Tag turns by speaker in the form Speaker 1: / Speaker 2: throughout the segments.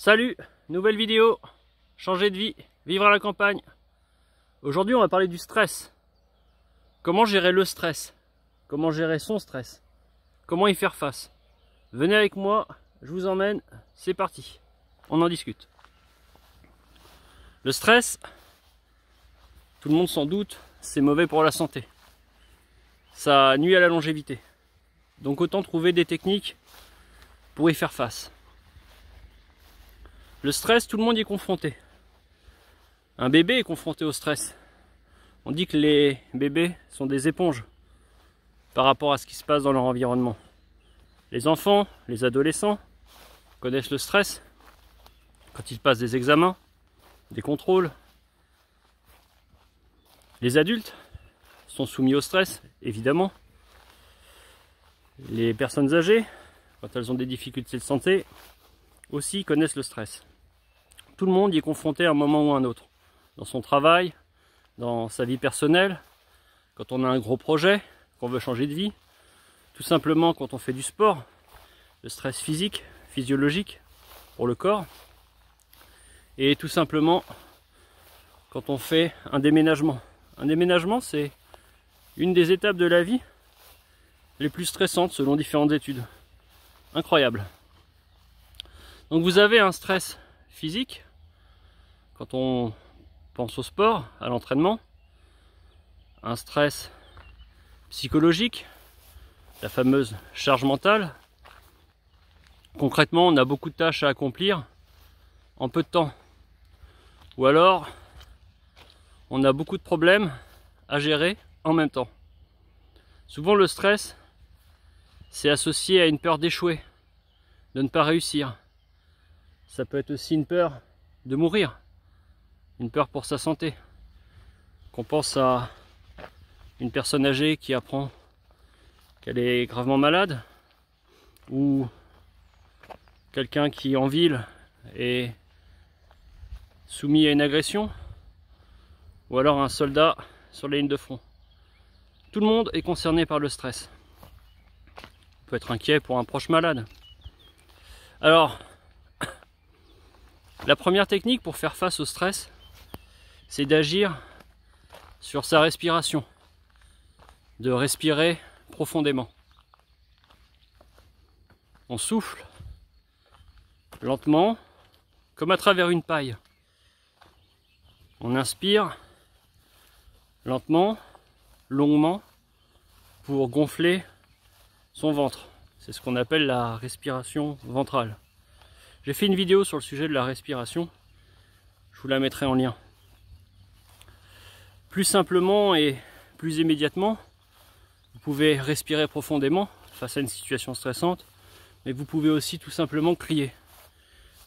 Speaker 1: Salut, nouvelle vidéo, changer de vie, vivre à la campagne. Aujourd'hui on va parler du stress. Comment gérer le stress? Comment gérer son stress? Comment y faire face? Venez avec moi, je vous emmène, c'est parti. On en discute. Le stress, tout le monde s'en doute, c'est mauvais pour la santé. Ça nuit à la longévité. Donc autant trouver des techniques pour y faire face. Le stress, tout le monde y est confronté. Un bébé est confronté au stress. On dit que les bébés sont des éponges par rapport à ce qui se passe dans leur environnement. Les enfants, les adolescents connaissent le stress quand ils passent des examens, des contrôles. Les adultes sont soumis au stress, évidemment. Les personnes âgées, quand elles ont des difficultés de santé, aussi connaissent le stress. Tout le monde y est confronté à un moment ou à un autre. Dans son travail, dans sa vie personnelle, quand on a un gros projet, qu'on veut changer de vie, tout simplement quand on fait du sport, le stress physique, physiologique pour le corps, et tout simplement quand on fait un déménagement. Un déménagement, c'est une des étapes de la vie les plus stressantes selon différentes études. Incroyable. Donc vous avez un stress physique quand on pense au sport, à l'entraînement, un stress psychologique, la fameuse charge mentale. Concrètement, on a beaucoup de tâches à accomplir en peu de temps. Ou alors, on a beaucoup de problèmes à gérer en même temps. Souvent, le stress, c'est associé à une peur d'échouer, de ne pas réussir. Ça peut être aussi une peur de mourir, une peur pour sa santé. Qu'on pense à une personne âgée qui apprend qu'elle est gravement malade, ou quelqu'un qui en ville est soumis à une agression, ou alors un soldat sur la ligne de front. Tout le monde est concerné par le stress. On peut être inquiet pour un proche malade. Alors, la première technique pour faire face au stress, c'est d'agir sur sa respiration, de respirer profondément. On souffle lentement, comme à travers une paille. On inspire lentement, longuement, pour gonfler son ventre. C'est ce qu'on appelle la respiration ventrale. J'ai fait une vidéo sur le sujet de la respiration, je vous la mettrai en lien. Plus simplement et plus immédiatement, vous pouvez respirer profondément face à une situation stressante, mais vous pouvez aussi tout simplement crier.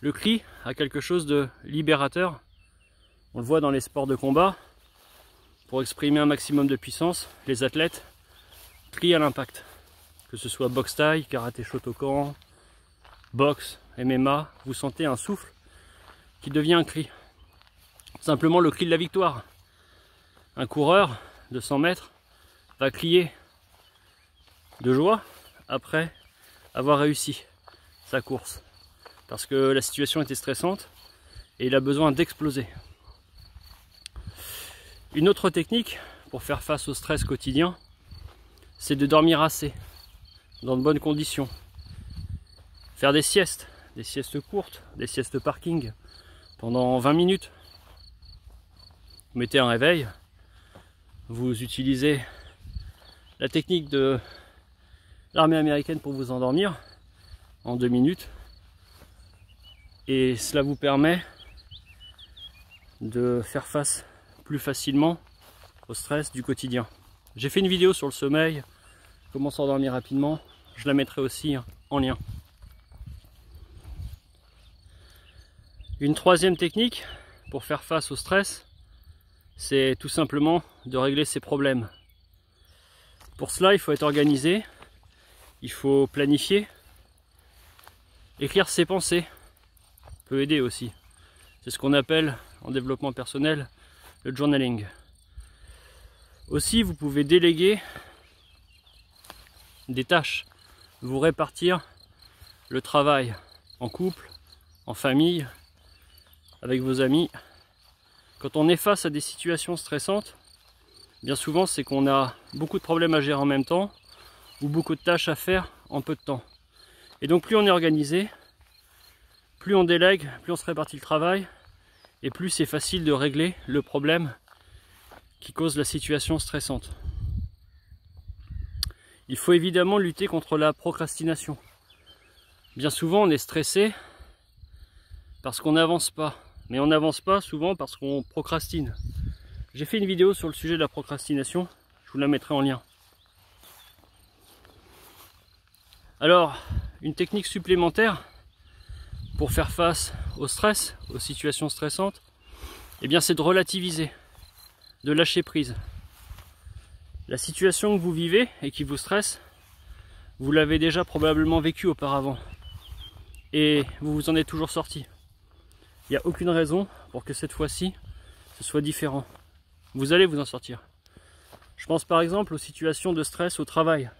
Speaker 1: Le cri a quelque chose de libérateur. On le voit dans les sports de combat. Pour exprimer un maximum de puissance, les athlètes crient à l'impact. Que ce soit boxe thaï, karaté Shotokan, boxe, MMA, vous sentez un souffle qui devient un cri. Simplement le cri de la victoire. Un coureur de 100 mètres va crier de joie après avoir réussi sa course. Parce que la situation était stressante et il a besoin d'exploser. Une autre technique pour faire face au stress quotidien, c'est de dormir assez, dans de bonnes conditions. Faire des siestes courtes, des siestes parking, pendant 20 minutes. Vous mettez un réveil, vous utilisez la technique de l'armée américaine pour vous endormir en 2 minutes. Et cela vous permet de faire face plus facilement au stress du quotidien. J'ai fait une vidéo sur le sommeil, comment s'endormir rapidement, je la mettrai aussi en lien. Une troisième technique pour faire face au stress, c'est tout simplement de régler ses problèmes. Pour cela, il faut être organisé, il faut planifier, écrire ses pensées peut aider aussi. C'est ce qu'on appelle en développement personnel le journaling. Aussi, vous pouvez déléguer des tâches, vous répartir le travail en couple, en famille, avec vos amis. Quand on est face à des situations stressantes, bien souvent c'est qu'on a beaucoup de problèmes à gérer en même temps ou beaucoup de tâches à faire en peu de temps. Et donc plus on est organisé, plus on délègue, plus on se répartit le travail et plus c'est facile de régler le problème qui cause la situation stressante. Il faut évidemment lutter contre la procrastination. Bien souvent on est stressé parce qu'on n'avance pas, mais on n'avance pas souvent parce qu'on procrastine. J'ai fait une vidéo sur le sujet de la procrastination, je vous la mettrai en lien. Alors, une technique supplémentaire pour faire face au stress, aux situations stressantes, eh bien c'est de relativiser, de lâcher prise. La situation que vous vivez et qui vous stresse, vous l'avez déjà probablement vécue auparavant et vous vous en êtes toujours sorti. Il n'y a aucune raison pour que cette fois-ci ce soit différent. Vous allez vous en sortir. Je pense par exemple aux situations de stress au travail.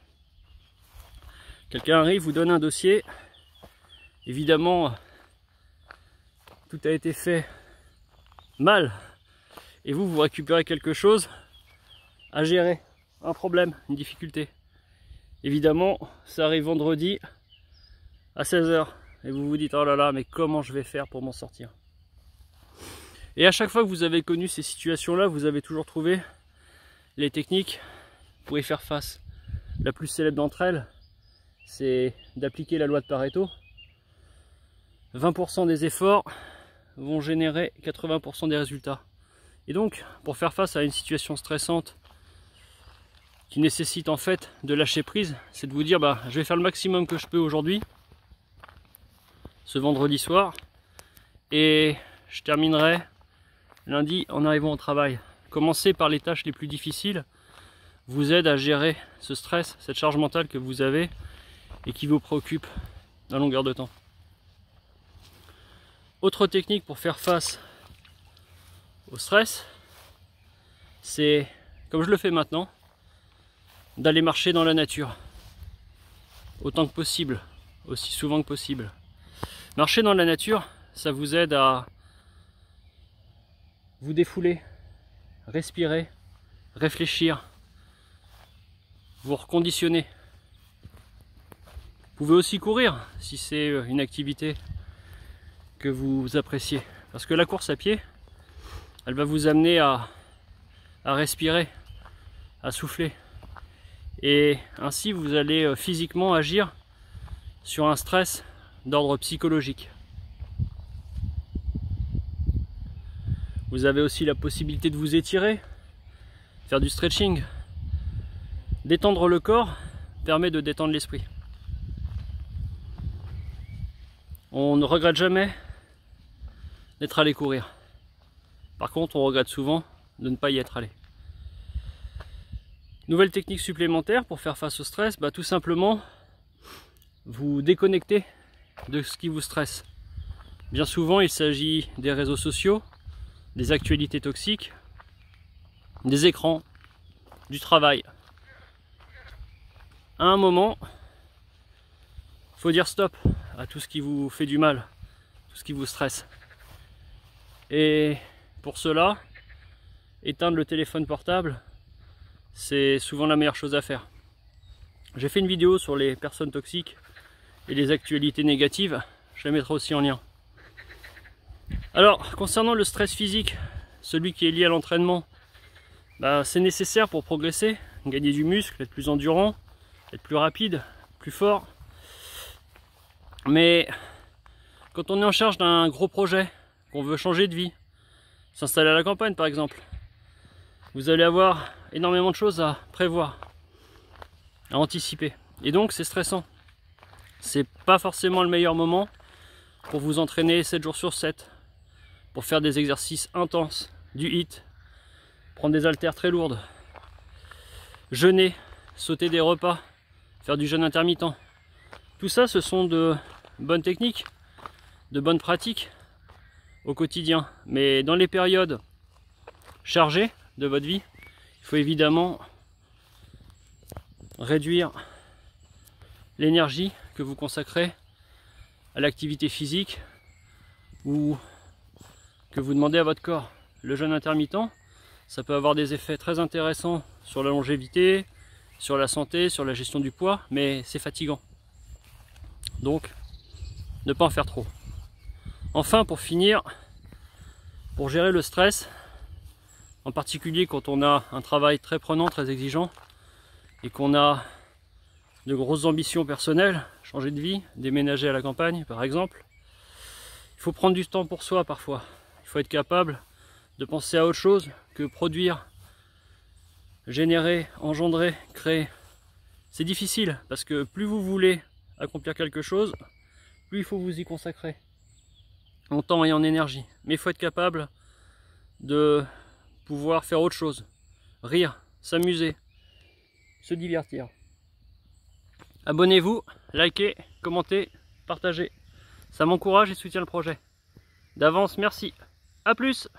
Speaker 1: Quelqu'un arrive, vous donne un dossier. Évidemment, tout a été fait mal. Et vous récupérez quelque chose à gérer. Un problème, une difficulté. Évidemment, ça arrive vendredi à 16 h. Et vous vous dites, oh là là, mais comment je vais faire pour m'en sortir? Et à chaque fois que vous avez connu ces situations-là, vous avez toujours trouvé les techniques pour y faire face. La plus célèbre d'entre elles, c'est d'appliquer la loi de Pareto. 20% des efforts vont générer 80% des résultats. Et donc, pour faire face à une situation stressante qui nécessite en fait de lâcher prise, c'est de vous dire, je vais faire le maximum que je peux aujourd'hui, ce vendredi soir, et je terminerai lundi en arrivant au travail. Commencer par les tâches les plus difficiles vous aide à gérer ce stress, cette charge mentale que vous avez et qui vous préoccupe à longueur de temps. Autre technique pour faire face au stress, c'est, comme je le fais maintenant, d'aller marcher dans la nature autant que possible, aussi souvent que possible. Marcher dans la nature, ça vous aide à vous défouler, respirer, réfléchir, vous reconditionner. Vous pouvez aussi courir si c'est une activité que vous appréciez. Parce que la course à pied, elle va vous amener à respirer, à souffler. Et ainsi vous allez physiquement agir sur un stress d'ordre psychologique. Vous avez aussi la possibilité de vous étirer, faire du stretching. Détendre le corps permet de détendre l'esprit. On ne regrette jamais d'être allé courir. Par contre, on regrette souvent de ne pas y être allé. Nouvelle technique supplémentaire pour faire face au stress, tout simplement vous déconnecter de ce qui vous stresse. Bien souvent, il s'agit des réseaux sociaux, des actualités toxiques, des écrans, du travail. À un moment, il faut dire stop à tout ce qui vous fait du mal, tout ce qui vous stresse. Et pour cela, éteindre le téléphone portable, c'est souvent la meilleure chose à faire. J'ai fait une vidéo sur les personnes toxiques et les actualités négatives, je la mettrai aussi en lien. Alors, concernant le stress physique, celui qui est lié à l'entraînement, c'est nécessaire pour progresser, gagner du muscle, être plus endurant, être plus rapide, plus fort. Mais quand on est en charge d'un gros projet, qu'on veut changer de vie, s'installer à la campagne par exemple, vous allez avoir énormément de choses à prévoir, à anticiper. Et donc c'est stressant. C'est pas forcément le meilleur moment pour vous entraîner 7 jours sur 7, pour faire des exercices intenses, du HIIT, prendre des haltères très lourdes, jeûner, sauter des repas, faire du jeûne intermittent. Tout ça, ce sont de bonnes techniques, de bonnes pratiques au quotidien. Mais dans les périodes chargées de votre vie, il faut évidemment réduire l'énergie que vous consacrez à l'activité physique ou que vous demandez à votre corps. Le jeûne intermittent, ça peut avoir des effets très intéressants sur la longévité, sur la santé, sur la gestion du poids, mais c'est fatigant. Donc, ne pas en faire trop. Enfin, pour finir, pour gérer le stress, en particulier quand on a un travail très prenant, très exigeant, et qu'on a de grosses ambitions personnelles, changer de vie, déménager à la campagne par exemple, il faut prendre du temps pour soi parfois. Il faut être capable de penser à autre chose que produire, générer, engendrer, créer. C'est difficile parce que plus vous voulez accomplir quelque chose, plus il faut vous y consacrer en temps et en énergie. Mais il faut être capable de pouvoir faire autre chose, rire, s'amuser, se divertir. Abonnez-vous, likez, commentez, partagez. Ça m'encourage et soutient le projet. D'avance, merci. A plus!